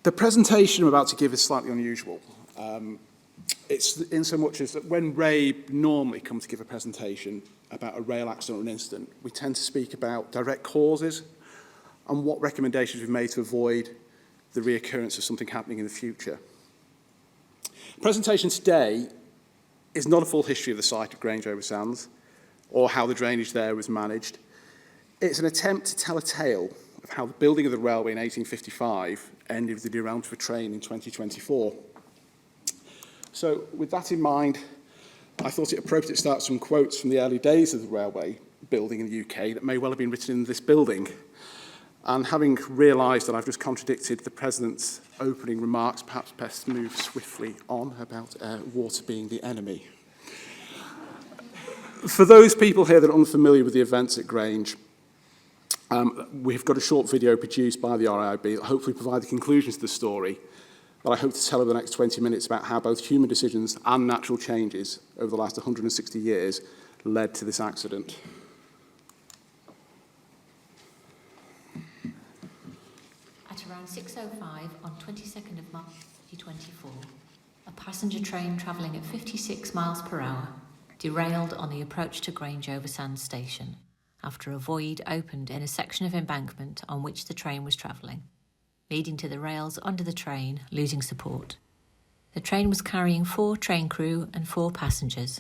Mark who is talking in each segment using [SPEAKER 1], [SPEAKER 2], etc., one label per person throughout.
[SPEAKER 1] The presentation I'm about to give is slightly unusual. It's in so much as that when Ray normally comes to give a presentation about a rail accident or an incident, we tend to speak about direct causes and what recommendations we've made to avoid the reoccurrence of something happening in the future. The presentation today is not a full history of the site of Grange over Sands or how the drainage there was managed. It's an attempt to tell a tale of how the building of the railway in 1855 ended with the derailment of a train in 2024. So with that in mind, I thought it appropriate to start some quotes from the early days of the railway building in the UK that may well have been written in this building. And having realised that I've just contradicted the President's opening remarks, perhaps best move swiftly on about water being the enemy. For those people here that are unfamiliar with the events at Grange, we've got a short video produced by the RIB that hopefully provide the conclusions to the story, but I hope to tell over the next 20 minutes about how both human decisions and natural changes over the last 160 years led to this accident.
[SPEAKER 2] At around 6:05 on 22nd of March 2024, a passenger train travelling at 56 miles per hour derailed on the approach to Grange over Sands station after a void opened in a section of embankment on which the train was travelling, leading to the rails under the train losing support. The train was carrying 4 train crew and 4 passengers.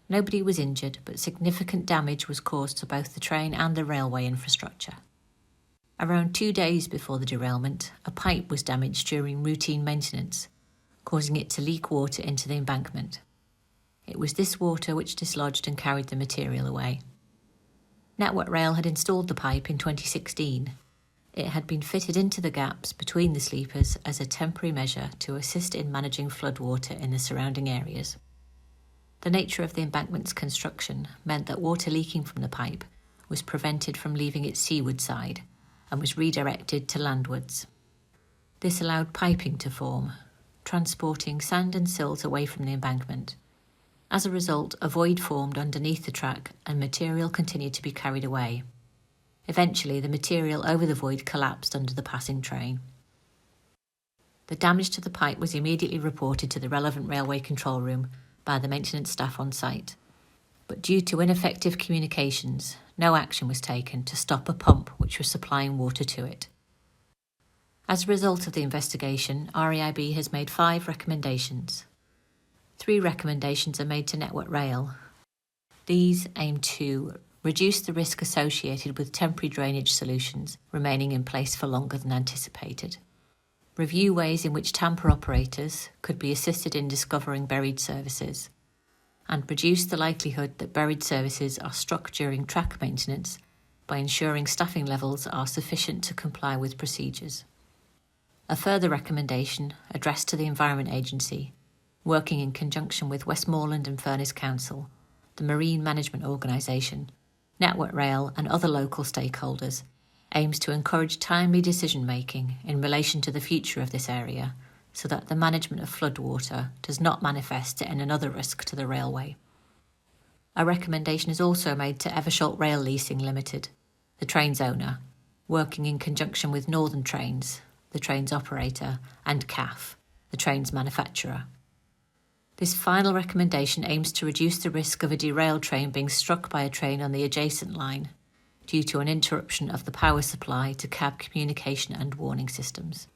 [SPEAKER 2] Nobody was injured, but significant damage was caused to both the train and the railway infrastructure. Around 2 days before the derailment, a pipe was damaged during routine maintenance, causing it to leak water into the embankment. It was this water which dislodged and carried the material away. Network Rail had installed the pipe in 2016. It had been fitted into the gaps between the sleepers as a temporary measure to assist in managing floodwater in the surrounding areas. The nature of the embankment's construction meant that water leaking from the pipe was prevented from leaving its seaward side and was redirected to landwards. This allowed piping to form, transporting sand and silt away from the embankment. As a result, a void formed underneath the track and material continued to be carried away. Eventually, the material over the void collapsed under the passing train. The damage to the pipe was immediately reported to the relevant railway control room by the maintenance staff on site. But due to ineffective communications, no action was taken to stop a pump which was supplying water to it. As a result of the investigation, REIB has made 5 recommendations. 3 recommendations are made to Network Rail. These aim to reduce the risk associated with temporary drainage solutions remaining in place for longer than anticipated, review ways in which tamper operators could be assisted in discovering buried services, and reduce the likelihood that buried services are struck during track maintenance by ensuring staffing levels are sufficient to comply with procedures. A further recommendation addressed to the Environment Agency, working in conjunction with Westmoreland and Furness Council, the Marine Management Organisation, Network Rail and other local stakeholders, aims to encourage timely decision-making in relation to the future of this area so that the management of floodwater does not manifest in another risk to the railway. A recommendation is also made to Eversholt Rail Leasing Limited, the train's owner, working in conjunction with Northern Trains, the train's operator, and CAF, the train's manufacturer. This final recommendation aims to reduce the risk of a derailed train being struck by a train on the adjacent line due to an interruption of the power supply to cab communication and warning systems.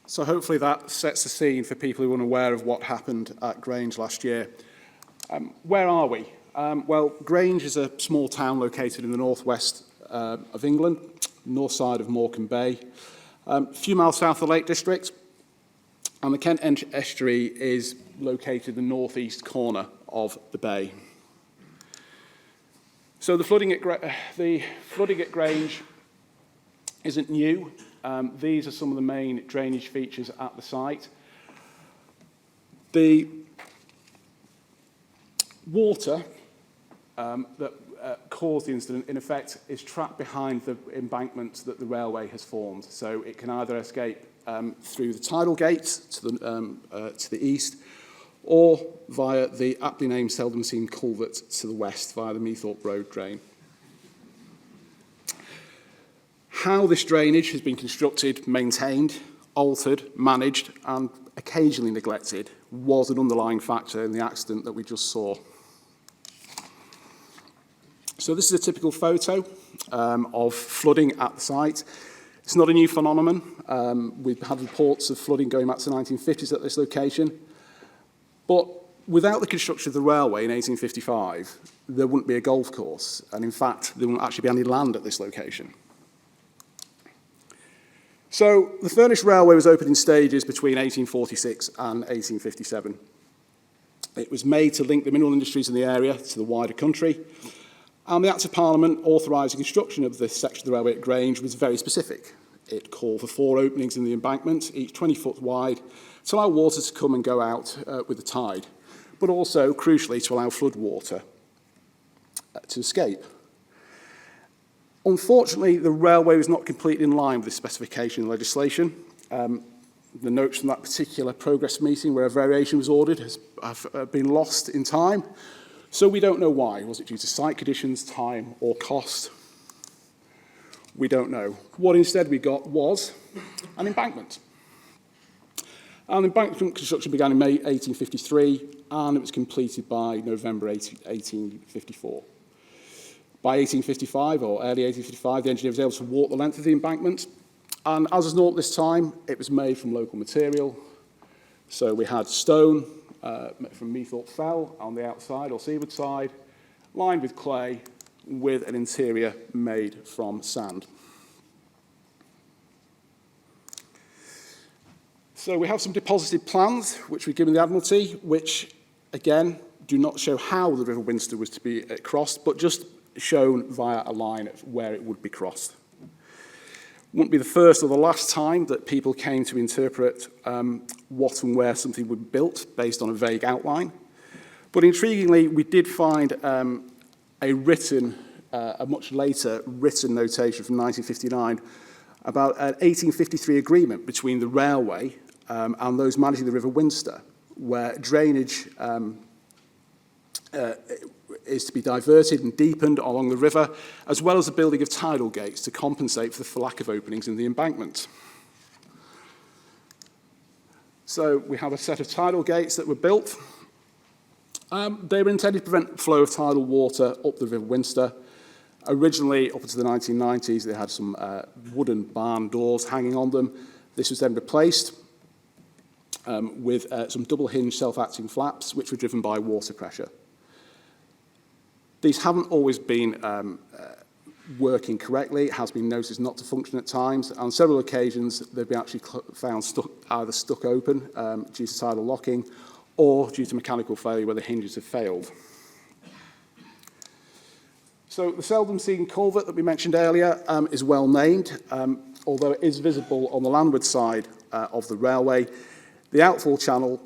[SPEAKER 1] So hopefully that sets the scene for people who are unaware of what happened at Grange last year. Where are we? Well, Grange is a small town located in the northwest of England, north side of Morecambe Bay. A few miles south of the Lake District, and the Kent Estuary is located in the northeast corner of the bay. So the flooding at Grange isn't new. These are some of the main drainage features at the site. The water that caused the incident, in effect, is trapped behind the embankment that the railway has formed. So it can either escape through the tidal gate to the east, or via the aptly named seldom seen culvert to the west via the Meathorpe Road drain. how this drainage has been constructed, maintained, altered, managed, and occasionally neglected was an underlying factor in the accident that we just saw. So this is a typical photo of flooding at the site. It's not a new phenomenon. We've had reports of flooding going back to the 1950s at this location. But without the construction of the railway in 1855, there wouldn't be a golf course. And in fact, there wouldn't actually be any land at this location. So the Furnish Railway was opened in stages between 1846 and 1857. It was made to link the mineral industries in the area to the wider country. And the Act of Parliament authorising construction of this section of the railway at Grange was very specific. It called for 4 openings in the embankment, each 20 foot wide, to allow water to come and go out with the tide, but also, crucially, to allow flood water to escape. Unfortunately, the railway was not completely in line with this specification legislation. The notes from that particular progress meeting where a variation was ordered have been lost in time. So we don't know why. Was it due to site conditions, time, or cost? We don't know. What instead we got was an embankment. And embankment construction began in May 1853, and it was completed by November 1854. By 1855, or early 1855, the engineer was able to walk the length of the embankment. And as is normal at this time, it was made from local material. So we had stone, from Meethorpe Fell on the outside or seaward side, lined with clay, with an interior made from sand. So we have some deposited plans, which we've given the Admiralty, which, again, do not show how the River Winster was to be crossed, but just shown via a line of where it would be crossed. Wouldn't be the first or the last time that people came to interpret what and where something would be built based on a vague outline. But intriguingly, we did find a much later written notation from 1959 about an 1853 agreement between the railway and those managing the River Winster, where drainage is to be diverted and deepened along the river, as well as the building of tidal gates to compensate for the lack of openings in the embankment. So we have a set of tidal gates that were built. They were intended to prevent the flow of tidal water up the River Winster. Originally, up until the 1990s, they had some wooden barn doors hanging on them. This was then replaced with some double-hinged self-acting flaps, which were driven by water pressure. These haven't always been working correctly. It has been noticed not to function at times. On several occasions, they've been actually found either stuck open due to tidal locking or due to mechanical failure where the hinges have failed. So the seldom seen culvert that we mentioned earlier is well named, although it is visible on the landward side of the railway. The outfall channel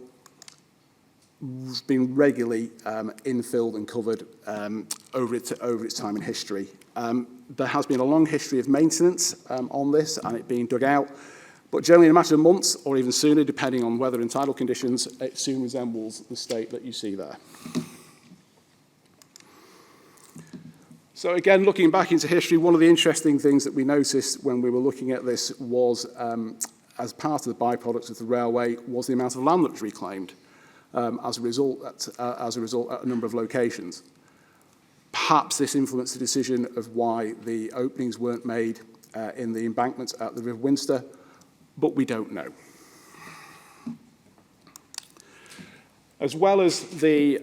[SPEAKER 1] has been regularly infilled and covered over its time in history. There has been a long history of maintenance on this and it being dug out, but generally in a matter of months or even sooner, depending on weather and tidal conditions, it soon resembles the state that you see there. So again, looking back into history, one of the interesting things that we noticed when we were looking at this was, as part of the byproducts of the railway, was the amount of land that was reclaimed. As a result at a number of locations. Perhaps this influenced the decision of why the openings weren't made in the embankments at the River Winster, but we don't know. As well as the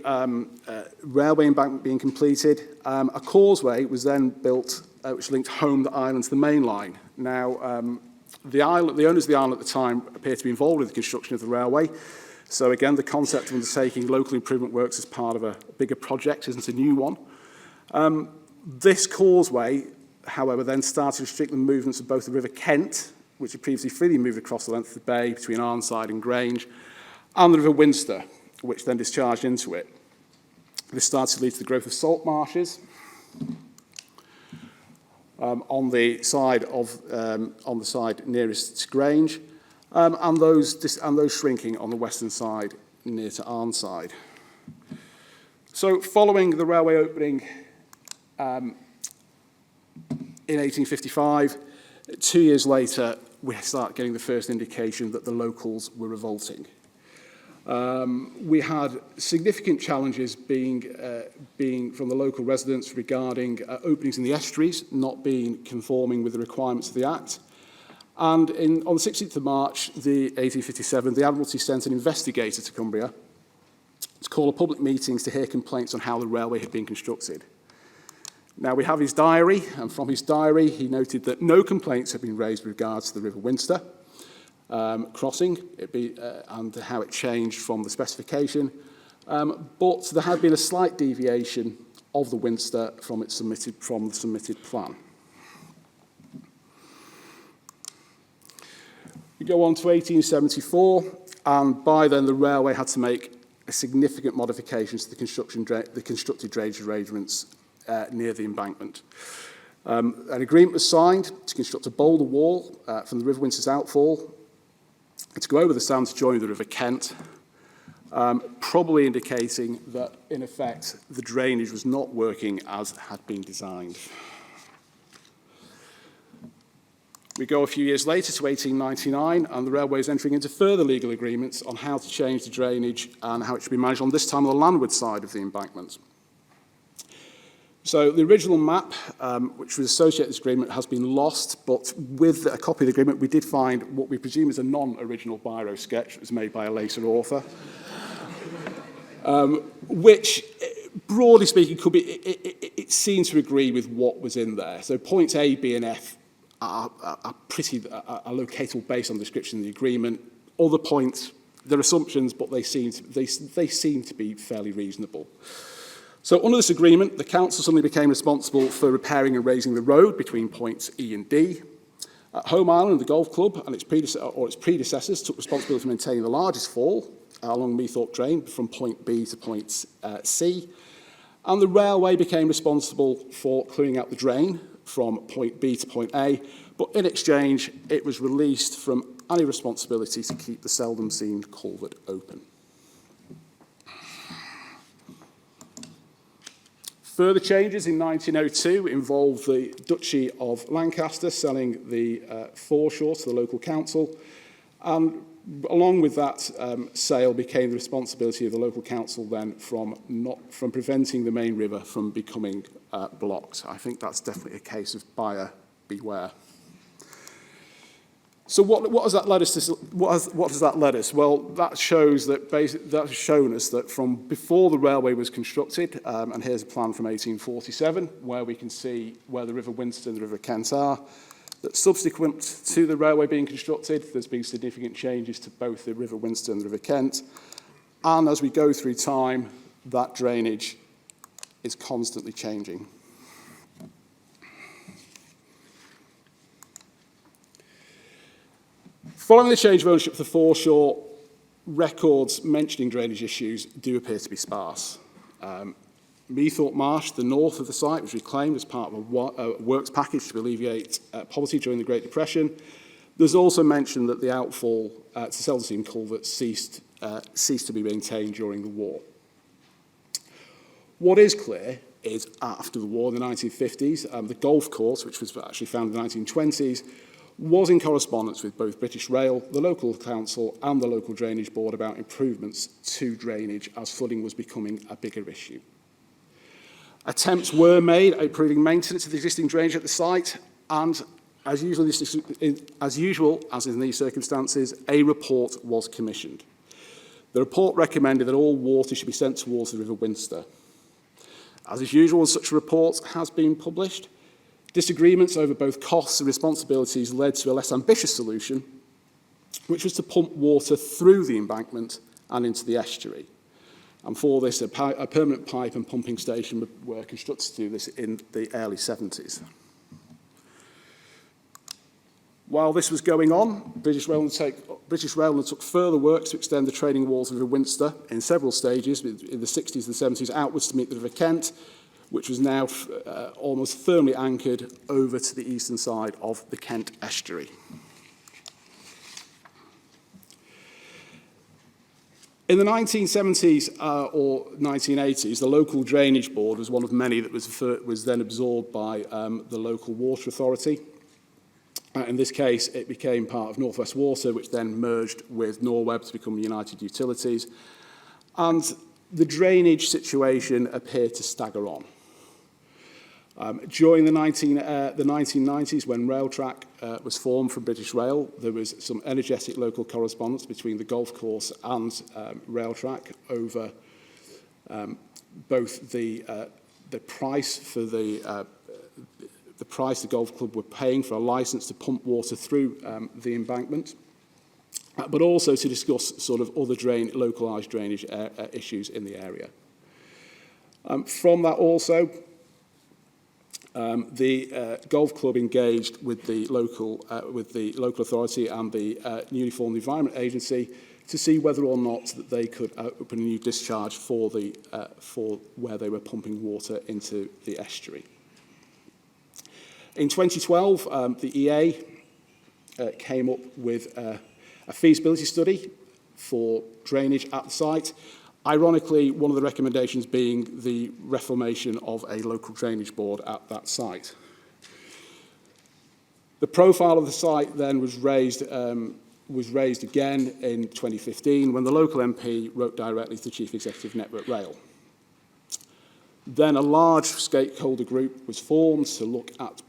[SPEAKER 1] railway embankment being completed, a causeway was then built which linked home the island to the main line. Now, the owners of the island at the time appear to be involved with the construction of the railway. So again, the concept of undertaking local improvement works as part of a bigger project isn't a new one. This causeway, however, then started to restrict the movements of both the River Kent, which had previously freely moved across the length of the bay between Arnside and Grange, and the River Winster, which then discharged into it. This started to lead to the growth of salt marshes on the side nearest to Grange, and those shrinking on the western side near to Arnside. So following the railway opening in 1855, 2 years later, we start getting the first indication that the locals were revolting. We had significant challenges being from the local residents regarding openings in the estuaries not being conforming with the requirements of the Act. And on the 16th of March, 1857, the Admiralty sent an investigator to Cumbria to call a public meetings to hear complaints on how the railway had been constructed. Now, we have his diary, and from his diary, he noted that no complaints had been raised with regards to the River Winster crossing and how it changed from the specification, but there had been a slight deviation of the Winster from the submitted plan. We go on to 1874, and by then the railway had to make significant modifications to the constructed drainage arrangements near the embankment. An agreement was signed to construct a boulder wall from the River Winster's outfall to go over the Sound to join the River Kent, probably indicating that, in effect, the drainage was not working as had been designed. We go a few years later to 1899, and the railway is entering into further legal agreements on how to change the drainage and how it should be managed on this time on the landward side of the embankment. So the original map, which was associated with this agreement, has been lost, but with a copy of the agreement, we did find what we presume is a non-original biro sketch that was made by a later author, which, broadly speaking, could be it seems to agree with what was in there. So points A, B, and F are locatable based on the description of the agreement. Other points, they're assumptions, but they seem to be fairly reasonable. So under this agreement, the council suddenly became responsible for repairing and raising the road between points E and D. Home Island, the golf club, and its predecessors took responsibility for maintaining the largest fall along Meathorpe Drain from point B to point C. And the railway became responsible for clearing out the drain from point B to point A, but in exchange, it was released from any responsibility to keep the seldom seen culvert open. Further changes in 1902 involved the Duchy of Lancaster selling the foreshore to the local council, and along with that sale became the responsibility of the local council then from preventing the main river from becoming blocked. I think that's definitely a case of buyer beware. So what has that led us to? What has that led us? Well, that shows that that's shown us that from before the railway was constructed, and here's a plan from 1847, where we can see where the River Winster and the River Kent are. That subsequent to the railway being constructed, there's been significant changes to both the River Winster and the River Kent, and as we go through time, that drainage is constantly changing. Following the change of ownership of the foreshore, records mentioning drainage issues do appear to be sparse. Meathorpe Marsh, the north of the site, was reclaimed as part of a works package to alleviate poverty during the Great Depression. There's also mention that the outfall to Seldon Culvert ceased to be maintained during the war. What is clear is after the war in the 1950s, the golf course, which was actually founded in the 1920s, was in correspondence with both British Rail, the local council and the local drainage board about improvements to drainage as flooding was becoming a bigger issue. Attempts were made at improving maintenance of the existing drainage at the site, and as usual, as in these circumstances, a report was commissioned. The report recommended that all water should be sent towards the River Winster. As is usual, such a report has been published. Disagreements over both costs and responsibilities led to a less ambitious solution, which was to pump water through the embankment and into the estuary. And for this, a permanent pipe and pumping station were constructed to do this in the early 70s. While this was going on, British Rail undertook further works to extend the training walls of the River Winster in several stages in the 60s and 70s outwards to meet the River Kent, which was now almost firmly anchored over to the eastern side of the Kent estuary. In the 1970s or 1980s, the local drainage board was one of many that was then absorbed by the local water authority. In this case, it became part of North West Water, which then merged with Norweb to become United Utilities. And the drainage situation appeared to stagger on. During the 1990s, when Railtrack was formed from British Rail, there was some energetic local correspondence between the golf course and Railtrack over both the price for the price the golf club were paying for a license to pump water through the embankment, but also to discuss sort of other localised drainage issues in the area. From that also, the golf club engaged with the local authority and the newly formed Environment Agency to see whether or not that they could open a new discharge for where they were pumping water into the estuary. In 2012, the EA came up with a feasibility study for drainage at the site. Ironically, one of the recommendations being the reformation of a local drainage board at that site. The profile of the site then was raised again in 2015 when the local MP wrote directly to the Chief Executive Network Rail. Then a large stakeholder group was formed to look at the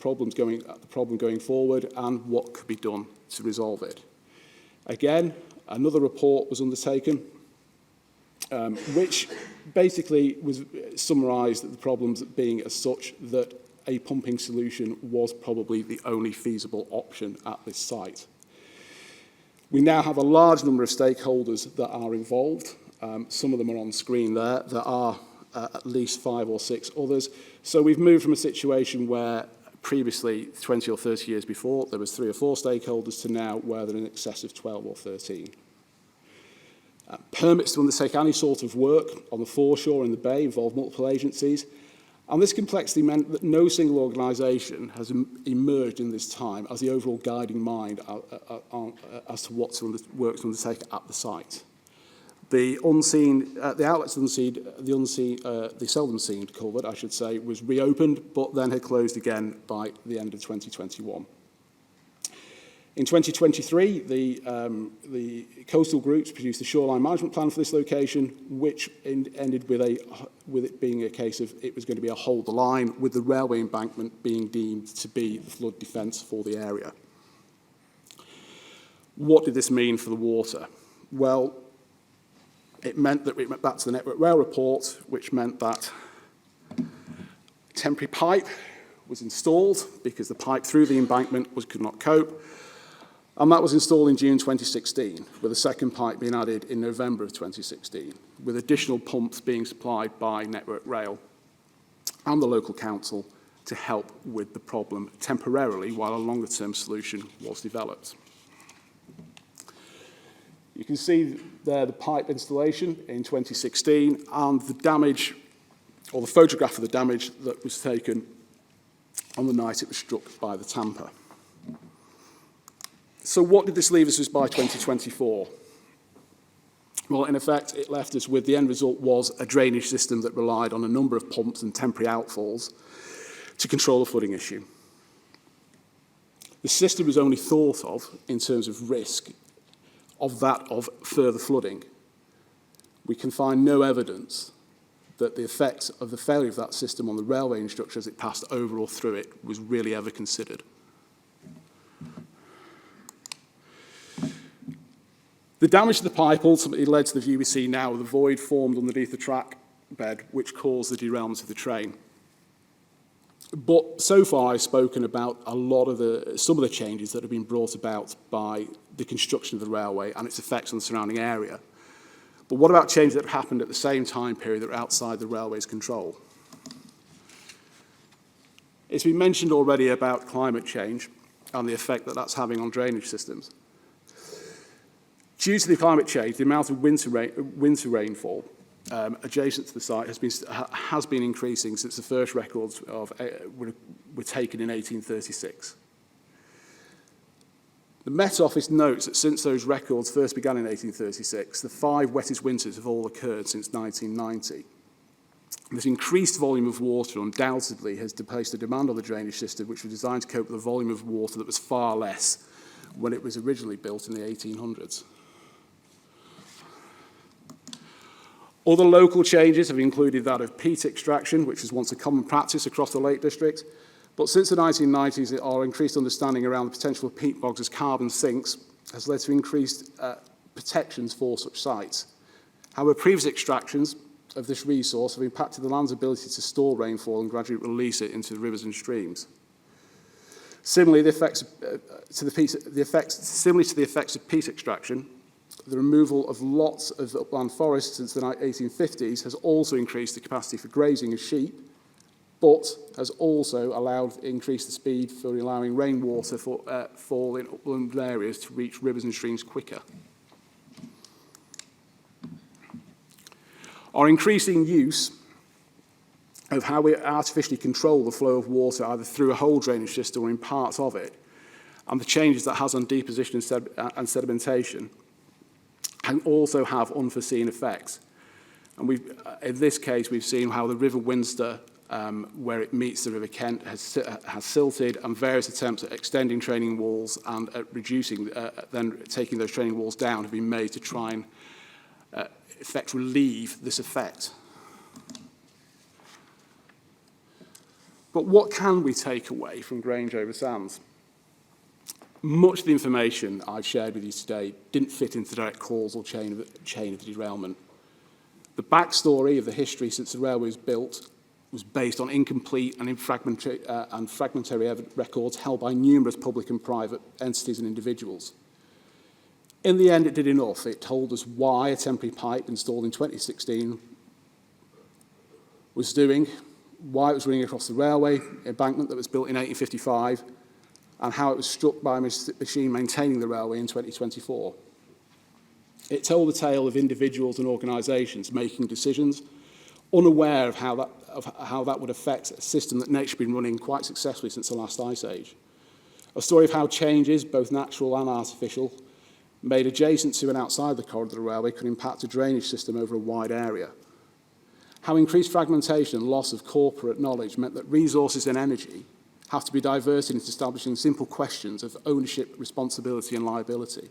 [SPEAKER 1] problem going forward and what could be done to resolve it. Again, another report was undertaken, which basically summarised the problems being as such that a pumping solution was probably the only feasible option at this site. We now have a large number of stakeholders that are involved. Some of them are on screen there. There are at least 5 or 6 others. So we've moved from a situation where previously, 20 or 30 years before, there was 3 or 4 stakeholders to now where there are in excess of 12 or 13. Permits to undertake any sort of work on the foreshore in the bay involve multiple agencies, and this complexity meant that no single organisation has emerged in this time as the overall guiding mind as to what work to undertake at the site. The outlets the seldom seen culvert, I should say, was reopened, but then had closed again by the end of 2021. In 2023, the coastal groups produced a shoreline management plan for this location, which ended with it being a case of it was going to be a hold the line, with the railway embankment being deemed to be the flood defence for the area. What did this mean for the water? Well, it meant that we went back to the Network Rail report, which meant that temporary pipe was installed because the pipe through the embankment could not cope. And that was installed in June 2016, with a second pipe being added in November of 2016, with additional pumps being supplied by Network Rail and the local council to help with the problem temporarily while a longer-term solution was developed. You can see there the pipe installation in 2016 and the damage, or the photograph of the damage that was taken on the night it was struck by the tamper. So what did this leave us as by 2024? Well, in effect, it left us with the end result was a drainage system that relied on a number of pumps and temporary outfalls to control the flooding issue. The system was only thought of in terms of risk of further flooding. We can find no evidence that the effects of the failure of that system on the railway infrastructure as it passed over or through it was really ever considered. The damage to the pipe ultimately led to the view we see now of the void formed underneath the track bed, which caused the derailment of the train. But so far I've spoken about some of the changes that have been brought about by the construction of the railway and its effects on the surrounding area. But what about changes that have happened at the same time period that are outside the railway's control? It's been mentioned already about climate change and the effect that that's having on drainage systems. Due to the climate change, the amount of winter rainfall adjacent to the site has been increasing since the first records were taken in 1836. The Met Office notes that since those records first began in 1836, the 5 wettest winters have all occurred since 1990. This increased volume of water undoubtedly has placed a demand on the drainage system, which was designed to cope with a volume of water that was far less when it was originally built in the 1800s. Other local changes have included that of peat extraction, which was once a common practice across the Lake District, but since the 1990s, our increased understanding around the potential of peat bogs as carbon sinks has led to increased protections for such sites. However, previous extractions of this resource have impacted the land's ability to store rainfall and gradually release it into the rivers and streams. Similarly, the effects of peat extraction, the removal of lots of upland forests since the 1850s has also increased the capacity for grazing of sheep, but has also increased the speed for allowing rainwater fall in upland areas to reach rivers and streams quicker. Our increasing use of how we artificially control the flow of water, either through a whole drainage system or in parts of it, and the changes that has on deposition and sedimentation, can also have unforeseen effects. And in this case, we've seen how the River Winster, where it meets the River Kent, has silted, and various attempts at extending training walls and at reducing, then taking those training walls down have been made to try and relieve this effect. But what can we take away from Grange over Sands? Much of the information I've shared with you today didn't fit into the direct causal chain of derailment. The backstory of the history since the railway was built was based on incomplete and fragmentary records held by numerous public and private entities and individuals. In the end, it did enough. It told us why a temporary pipe installed in 2016 was doing, why it was running across the railway embankment that was built in 1855, and how it was struck by a machine maintaining the railway in 2024. It told the tale of individuals and organisations making decisions, unaware of how that would affect a system that nature had been running quite successfully since the last ice age. A story of how changes, both natural and artificial, made adjacent to and outside the corridor of the railway could impact a drainage system over a wide area. How increased fragmentation and loss of corporate knowledge meant that resources and energy have to be diverted into establishing simple questions of ownership, responsibility and liability.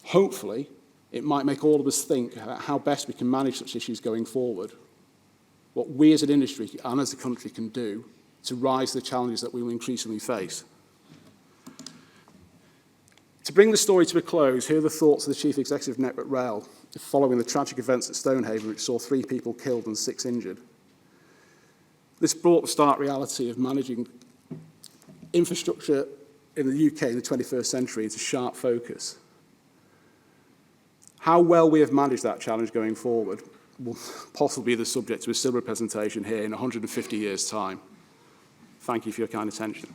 [SPEAKER 1] Hopefully, it might make all of us think about how best we can manage such issues going forward, what we as an industry and as a country can do to rise to the challenges that we will increasingly face. To bring the story to a close, here are the thoughts of the Chief Executive of Network Rail following the tragic events at Stonehaven, which saw 3 people killed and 6 injured. This brought the stark reality of managing infrastructure in the UK in the 21st century into sharp focus. How well we have managed that challenge going forward will possibly be the subject of a similar presentation here in 150 years' time. Thank you for your kind attention.